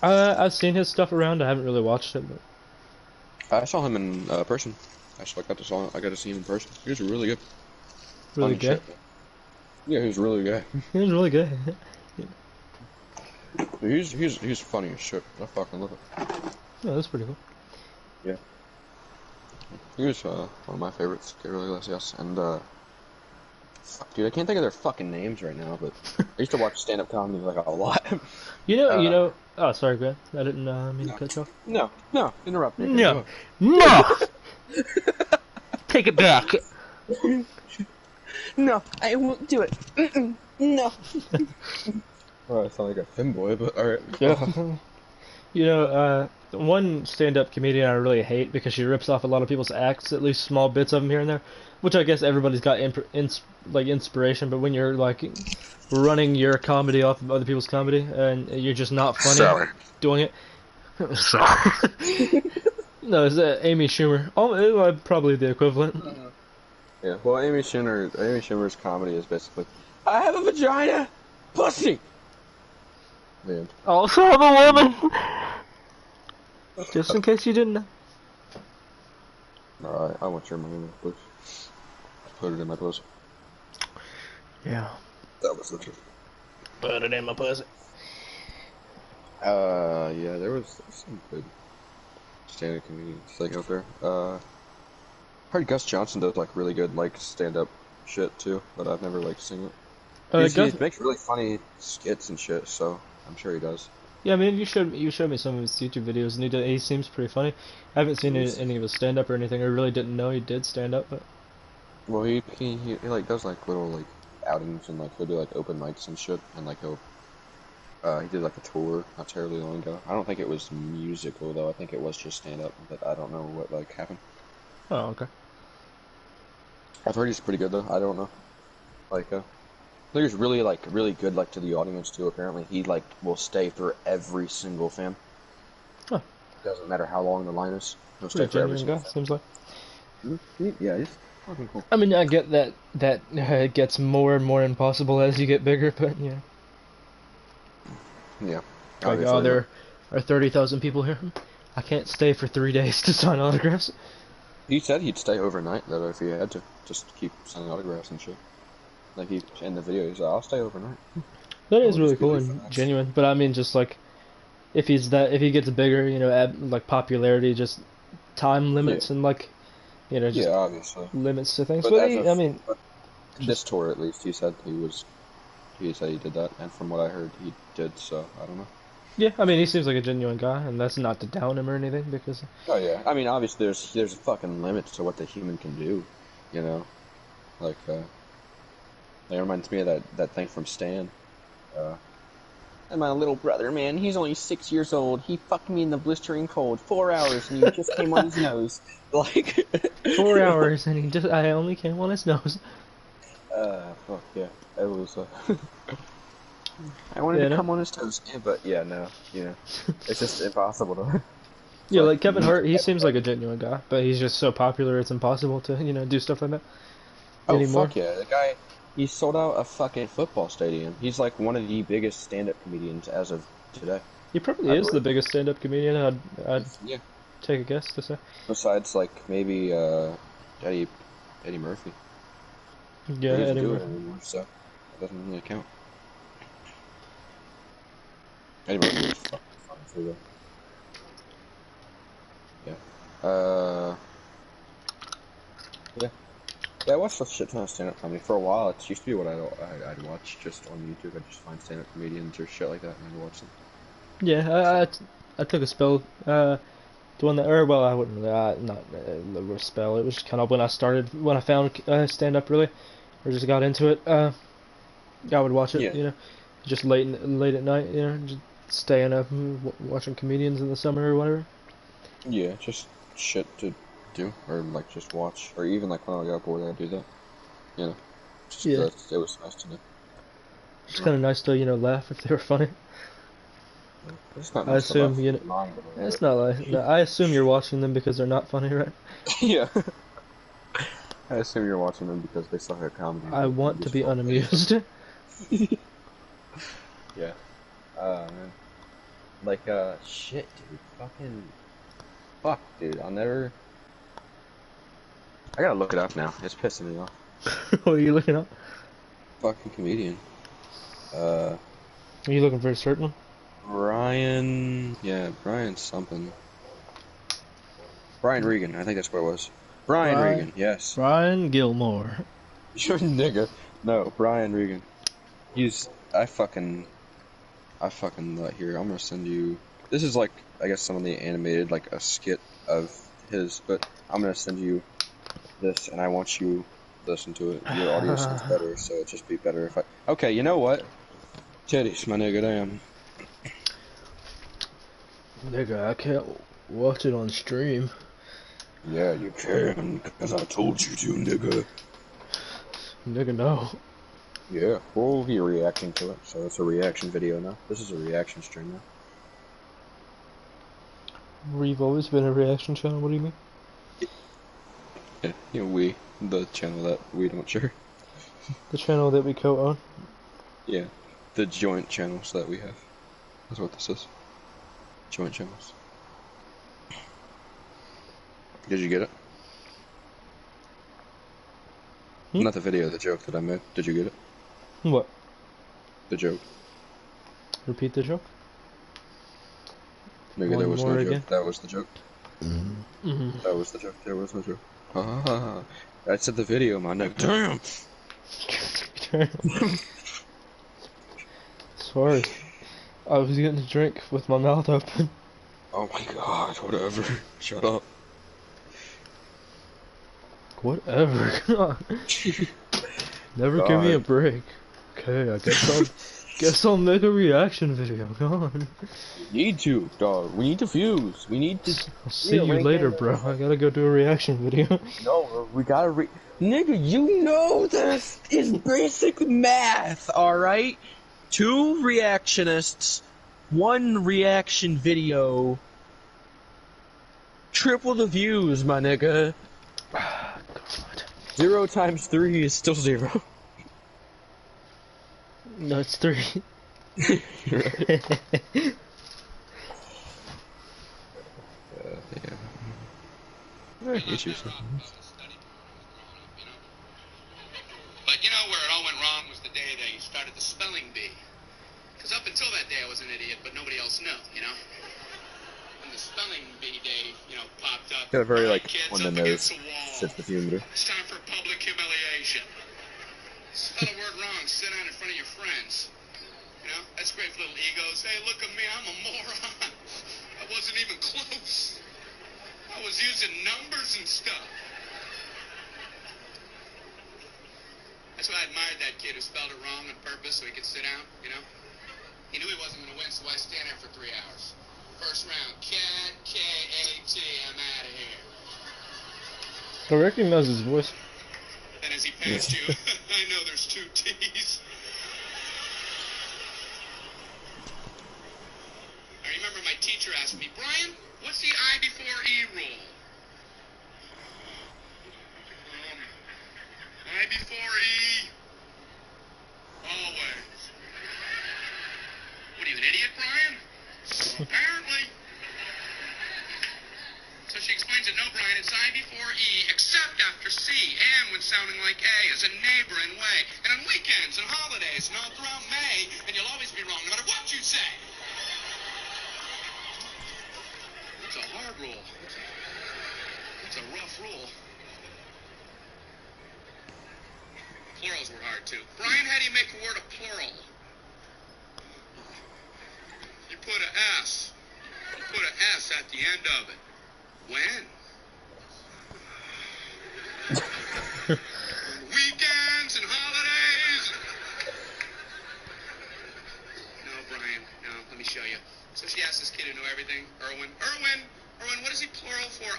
I've seen his stuff around. I haven't really watched it, but I saw him in person. I got to see him in person. He was really good. really Funny good. shit. Yeah, he was really good. He was really good. He's funny as shit. I fucking love it. Yeah, that's pretty cool. Yeah. He was one of my favorites, Gabriel Iglesias, and fuck, dude, I can't think of their fucking names right now, but I used to watch stand-up comedy like a lot. Oh, sorry, Grant. I didn't mean to cut you off. No, interrupt me. No. Take it back. No, I won't do it. No. Oh, I sound like a femboy, but alright. Yeah. One stand-up comedian I really hate because she rips off a lot of people's acts, at least small bits of them here and there, which I guess everybody's got inspiration, but when you're like running your comedy off of other people's comedy and you're just not funny doing it. Sorry. No, it's Amy Schumer. Probably the equivalent. Yeah, well, Amy Schumer's comedy is basically, I have a vagina! Pussy! Man. Also, I'm a woman! Just in case you didn't know. Alright, I want your money, please. Put it in my pussy. Yeah. That was the truth. Put it in my pussy. Yeah, there was some good stand-up comedians like out there. I heard Gus Johnson does like really good like stand-up shit too, but I've never like seen it. He makes really funny skits and shit, so I'm sure he does. Yeah, I mean, you showed me some of his YouTube videos, and he seems pretty funny. I haven't seen any of his stand-up or anything. I really didn't know he did stand-up, but. Well, he like does like little like outings and like he'll do like open mics and shit, and like he did like a tour not terribly long ago. I don't think it was musical though. I think it was just stand-up, but I don't know what like happened. Oh, okay. I've heard he's pretty good though. I don't know. Like, I think he's really good like to the audience too. Apparently, he like will stay for every single fan. Huh. Doesn't matter how long the line is. He'll stay Pretty for every genuine single guy, fan. seems like. Yeah, he's fucking cool. I mean, I get that it gets more and more impossible as you get bigger, but yeah. Yeah. Like, there are 30,000 people here. I can't stay for 3 days to sign autographs. He said he'd stay overnight though if he had to, just keep signing autographs and shit. Like he in the video, he's like, "I'll stay overnight." That That is would really just be cool really and fast. genuine. But I mean, just like if he gets bigger, like popularity, just time Yeah, limits and like yeah, just obviously. limits to things. But But as of I mean, but this just tour, at least, he said he did that, and from what I heard, he did. So I don't know. yeah. I mean, he seems like a genuine guy, and that's not to down him or anything because Oh yeah, I mean, obviously, there's fucking limits to what the human can do, you know. Like, it reminds me of that thing from Stan. Uh, and my little brother, man, he's only 6 years old. He fucked me in the blistering cold, 4 hours, and he just came on his nose. Like, 4 hours and I only came on his nose. fuck yeah, it was. I wanted to You know. come on his toes, yeah, but yeah, no, it's just impossible to. It's Yeah, like like Kevin you Hart, he can seems like a genuine guy, but he's just so popular it's impossible to, do stuff like that Oh anymore. fuck yeah, the guy. He sold out a fucking football stadium. He's like one of the biggest stand-up comedians as of today, He probably I is the believe. biggest stand-up comedian. I'd Yeah. take a guess to say. Besides, like maybe Eddie Eddie Murphy, Yeah, but he doesn't Eddie do it Murphy. anymore, so it doesn't really count. Eddie Murphy was fucking funny too, though. Yeah. Yeah. Yeah, I watched a shit ton of stand-up comedy for a while. It used to be what I'd watch just on YouTube. I'd just find stand-up comedians or shit like that and I'd watch them. Yeah, I took a spell. Doing that, or well, I wouldn't really, not a spell. It was just kind of when I found stand-up really, or just got into it. I would watch it, Yeah. just late at night, just staying up and watching comedians in the summer or whatever. Yeah, just shit to do, or like just watch, or even like when I got bored, I'd do that. You know, just Yeah, because it was nice to do. it's kind of nice to laugh if they were funny. Yeah. It's not I nice to assume laugh at mine, it's not like no, I assume you're watching them because they're not funny, right? yeah. I assume you're watching them because they suck at comedy, I but you want to just be don't pay for unamused. it. Yeah. Man. Like, shit, dude. Fuck, dude. I gotta look it up now. It's pissing me off. What are you looking up? Fucking comedian. Are you looking for a certain one? Brian something. Brian Regan, I think that's what it was. Brian Brian Regan, yes. Brian Gilmore. You're a nigga. No, Brian Regan. I fucking here, I'm gonna send you, this is like, I guess some of the animated, like a skit of his, but I'm gonna send you this and I want you to listen to it. Your audio sounds better, so it'd just be better if okay, you know what? Titties, my nigga, damn. Nigga, I can't watch it on stream. Yeah, you can, because I told you to, nigga. Nigga, no. Yeah, we'll be reacting to it, so it's a reaction video now. This is a reaction stream now. We've always been a reaction channel, what do you mean? Yeah, the channel that we don't share. The channel that we co-own? Yeah, the joint channels that we have. That's what this is. Joint channels. Did you get it? Not the video, the joke that I made. Did you get it? What? The joke. Repeat the joke? Nigga, there One was more no again? joke. That was the joke. Mm-hmm. That was the joke. There was no joke. Ah, I said the video, my nigga. Damn! Sorry. I was getting a drink with my mouth open. Oh my god, whatever. Shut up. Whatever. Never give me a God. break. Okay, I guess I'll make a reaction video. Come on. We need to, dog. We need to fuse. We need to. I'll see you later, bro. I gotta go do a reaction video. No, we gotta Nigga, you know this is basic math, alright? 2 reactionists, 1 reaction video. Triple the views, my nigga. God. 0 times 3 is still 0. No, it's 3. Right. Yeah. I hate you. But you know where it all went wrong was the day they started the spelling bee. was an idiot, but nobody else knew, you know? When the spelling bee day, popped up. Got a very, "All like, right, kids, on the up nose against the wall. sense of humor. It's time for public humiliation. Spell a word wrong, sit down in front of your friends. That's great for little egos. Hey, look at me, I'm a moron. I wasn't even close. I was using numbers and stuff. That's why I admired that kid who spelled it wrong on purpose so he could sit down, He knew he wasn't going to win, so why stand there for 3 hours? First round, cat, K-A-T, I'm out of here. I recognize his voice. Then as he passed you, I know there's 2 T's. I remember my teacher asked me, Brian, what's the I before E rule? I before E. Always. What are you, an idiot, Brian? Apparently. So she explains it, no, Brian, it's I before E, except after C, and when sounding like A, as a neighboring way, and on weekends and holidays, and all throughout May, and you'll always be wrong no matter what you say. It's a hard rule. It's a rough rule. Plurals were hard, too. Brian, how do you make a word a plural? You put a S. You put a S at the end of it. When? Weekends and holidays. No, Brian. No, let me show you. So she asked this kid who knew everything. Erwin, what is he plural for?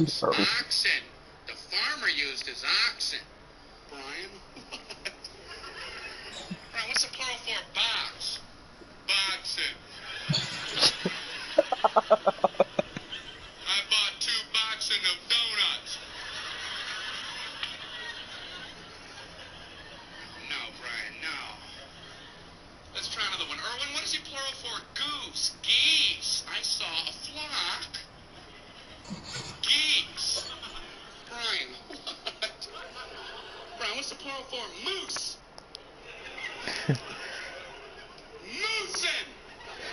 Ox. Oxen. The farmer used his oxen. Brian? What? Brian, what's the plural for box? Boxing. I bought 2 boxes of donuts. No, Brian, no. Let's try another one. Erwin, what is he plural for? Goose. Geese. I saw a flock. Geese. Brian, what? Brian, what's the plural for? Moose. Moosin'.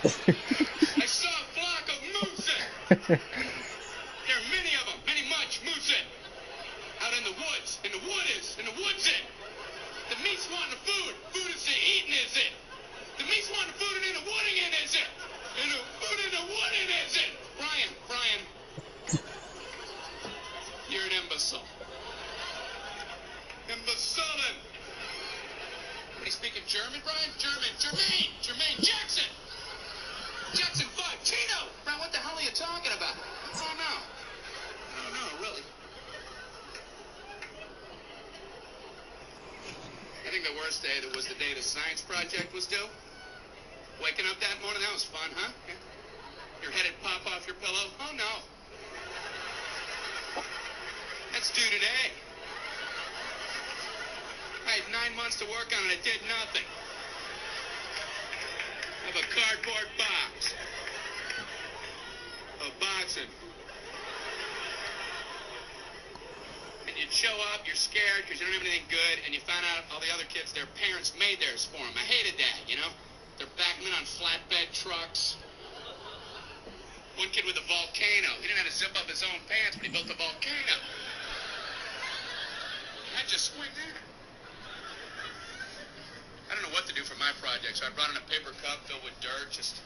I saw a flock of moosin'. There are many of them, many much moosin'. Out in the woods, in the woods it. The meat's wanting the food. Food is it, eating is it. The meat's wanting the food and in the wooding in is it. And the food in the wooding is it. Brian. You're an imbecile. Imbecilin'. What are you speaking German, Brian? Jermaine Jackson. Jackson 5. Tino. Brian, what the hell are you talking about? Oh, no. No, really. I think the worst day was the day the science project was due. Waking up that morning, that was fun, huh? Your head would pop off your pillow. Oh, no. That's due today. I had 9 months to work on it. I did nothing. I have a cardboard box. A boxing. And you'd show up, you're scared because you don't have anything good, and you find out all the other kids, their parents made theirs for them. I hated that, They're backing in on flatbed trucks. One kid with a volcano. He didn't have to zip up his own pants, but he built a volcano. I just squint there. I don't know what to do for my project, so I brought in a paper cup filled with dirt, just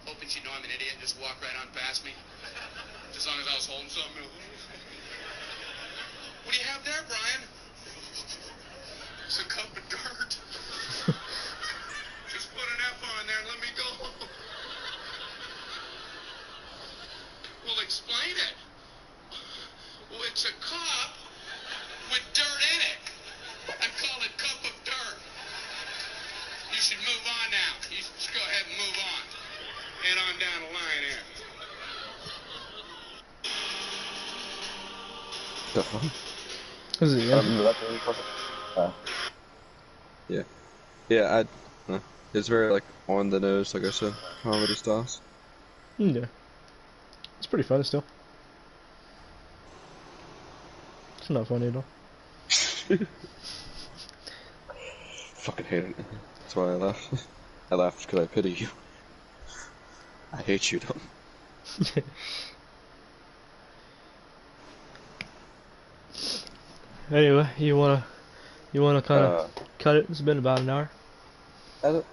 hoping she'd know I'm an idiot and just walk right on past me. Just as long as I was holding something. What do you have there, Brian? It's a cup of dirt. Just put an F on there and let me go. Well, explain it. Well, it's a cup with dirt in it. I call it cup of dirt. You should move on now. You should go ahead and move on. Head on down the line here. Is it, yeah? Yeah, it's very, like, on the nose, like I said, comedy styles. Yeah. It's pretty funny still. It's not funny at all. Fucking hate it. That's why I laughed. I laughed because I pity you. I hate you, though. Anyway, you wanna kind of cut it? It's been about an hour. Edit?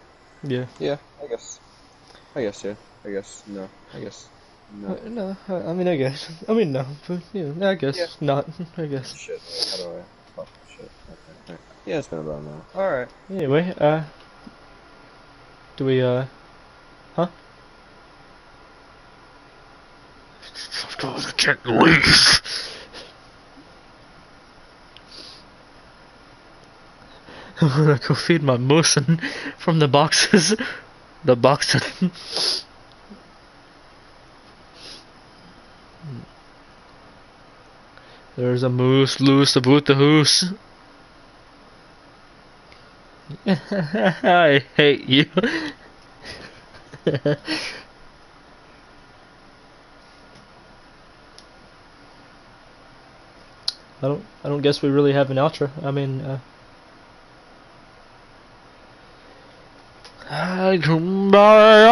Yeah. Yeah, I guess. Yeah. I guess, no. I guess, no. No, I mean I guess. I mean no, but yeah, I guess Yeah. not. I guess. Shit, how do I... Oh, shit. Okay. Yeah, it's been about an hour. Alright. Anyway, do we huh? I can't leave. I'm gonna go feed my moose from the boxes. The boxes. There's a moose loose about the hoose. I hate you. I don't guess we really have an outro. I mean, I come by.